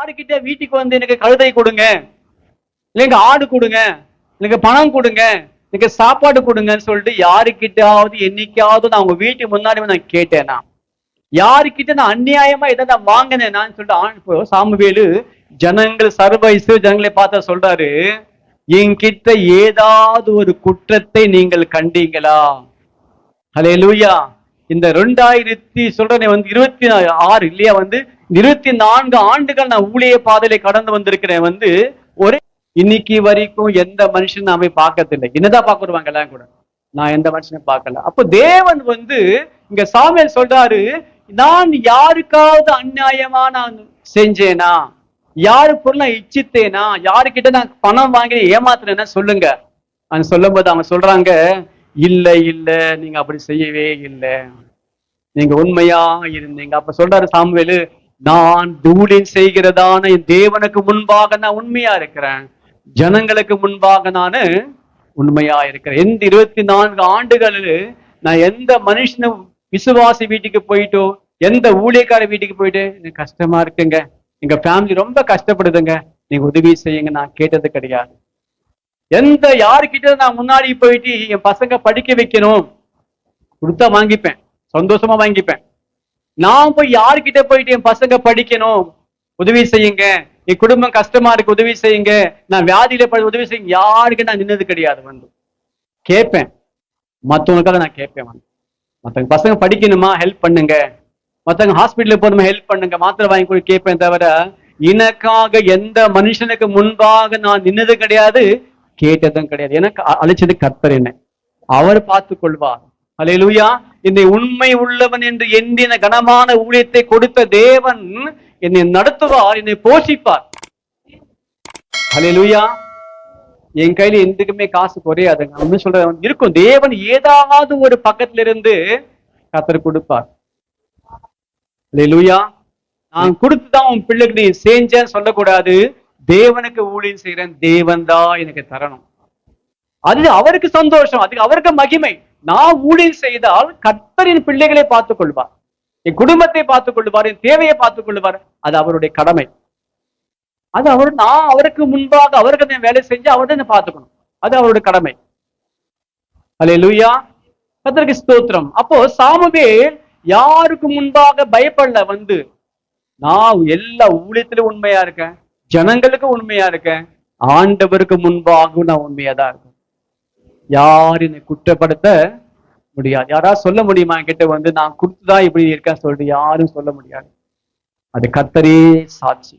யாருக்கிட்ட வீட்டுக்கு வந்து எனக்கு கழுதை கொடுங்க, இல்லைங்க ஆடு கொடுங்க, எனக்கு பணம் கொடுங்க, எனக்கு சாப்பாடு கொடுங்கன்னு சொல்லிட்டு யாருக்கிட்டாவது என்னைக்காவது நான் உங்க வீட்டுக்கு முன்னாடி நான் கேட்டேனா? யாருக்கிட்ட நான் அநியாயமா எதை நான் வாங்கினேன்னு சொல்லிட்டு சாமுவேலு ஜனங்கள் சர்வ ஜனங்களை பார்த்தா சொல்றாரு, என்கிட்ட ஏதாவது ஒரு குற்றத்தை நீங்கள் கண்டீங்களா? ஹல்லேலூயா. இந்த 26 இல்லையா 24 ஆண்டுகள் நான் ஊழிய பாதையில கடந்து வந்திருக்கிறேன். ஒரே இன்னைக்கு வரைக்கும் எந்த மனுஷன் நான் போய் பார்க்கறதில்லை. என்னதான் பார்க்குருவாங்க எல்லாம் கூட, நான் எந்த மனுஷனை பார்க்கல. அப்போ தேவன் இங்க சாமுவேல் சொல்றாரு, நான் யாருக்காவது அநியாயமா நான் செஞ்சேனா, யாரு பொருள் நான் இச்சித்தேனா, யாருக்கிட்ட நான் பணம் வாங்கி ஏமாத்துறேன்னா சொல்லுங்க. சொல்லும் போது அவங்க சொல்றாங்க, இல்ல இல்ல நீங்க அப்படி செய்யவே இல்லை, நீங்க உண்மையா இருந்தீங்க. அப்ப சொல்றாரு சாமுவேலு, நான் ஊழியம் செய்கிறதான என் தேவனுக்கு முன்பாக நான் உண்மையா இருக்கிறேன், ஜனங்களுக்கு முன்பாக நானு உண்மையா இருக்கிறேன். எந்த 24 ஆண்டுகளில் நான் எந்த மனுஷன விசுவாசி வீட்டுக்கு போயிட்டோ, எந்த ஊழியக்கார வீட்டுக்கு போயிட்டு எனக்கு கஷ்டமா இருக்குங்க, எங்க ஃபேமிலி ரொம்ப கஷ்டப்படுதுங்க, நீங்க உதவி செய்யுங்க நான் கேட்டது கிடையாது. எந்த யாருக்கிட்ட நான் முன்னாடி போயிட்டு என் பசங்க படிக்க வைக்கணும் கொடுத்தா வாங்கிப்பேன், சந்தோஷமா வாங்கிப்பேன். நான் போய் யாருக்கிட்ட போயிட்டு என் பசங்க படிக்கணும் உதவி செய்யுங்க, என் குடும்பம் கஷ்டமா இருக்கு உதவி செய்யுங்க, நான் வியாதியில உதவி செய்யுங்க, யாருக்கு நான் நின்னது கிடையாது. கேட்பேன், மற்றவங்களுக்காக நான் கேட்பேன். மற்றவங்க பசங்க படிக்கணுமா ஹெல்ப் பண்ணுங்க, மற்றவங்க ஹாஸ்பிட்டலுக்கு போகணுமா ஹெல்ப் பண்ணுங்க, மாத்திரை வாங்கி கூட கேட்பேன். தவிர எனக்காக எந்த மனுஷனுக்கு முன்பாக நான் நின்னது கிடையாது, கேட்டதும் கிடையாது. எனக்கு அழைச்சது கர்த்தர், என்ன அவர் பார்த்து கொள்வார். ஹல்லேலூயா. என்னை உண்மை உள்ளவன் என்று எண்ணின கனமான ஊழியத்தை கொடுத்த தேவன் என்னை நடத்துவார், என்னை போஷிப்பார். ஹல்லேலூயா. என் கையில எதுக்குமே காசு குறையாதுங்க. ஒண்ணு சொல்றேன், இருக்கும் தேவன் ஏதாவது ஒரு பக்கத்துல இருந்து கர்த்தர் கொடுப்பார். ஹல்லேலூயா. நான் கொடுத்துதான் உன் பிள்ளைக்கு நீ செஞ்சேன்னு சொல்லக்கூடாது. தேவனுக்கு ஊழியம் செய்யறேன், தேவன் தான் எனக்கு தரணும், அது அவருக்கு சந்தோஷம், அதுக்கு அவருக்கு மகிமை. நான் ஊழியம் செய்தால் கர்த்தரின் பிள்ளைகளை பார்த்துக் கொள்வார், என் குடும்பத்தை பார்த்துக் கொள்வார், என் தேவையை பார்த்துக் கொள்வார். அது அவருடைய கடமை. அது நான் அவருக்கு முன்பாக அவருக்கு வேலை செஞ்சு அவர்தான் பார்த்துக்கணும், அது அவருடைய கடமை. ஹல்லேலூயா. கர்த்தருக்கு ஸ்தோத்திரம். அப்போ சாமுவேல் யாருக்கு முன்பாக பயப்படல. நான் எல்லா ஊழியத்திலும் உண்மையா இருக்கேன், ஜனங்களுக்கு உண்மையா இருக்கேன், ஆண்டவருக்கு முன்பாக நான் உண்மையா தான் இருக்கேன். யார் என்னை குற்றப்படுத்த முடியாது. யாராவது சொல்ல முடியுமா என்கிட்ட நான் கொடுத்துதான் இப்படி இருக்கேன் சொல்லிட்டு? யாரும் சொல்ல முடியாது. அது கர்த்தரே சாட்சி.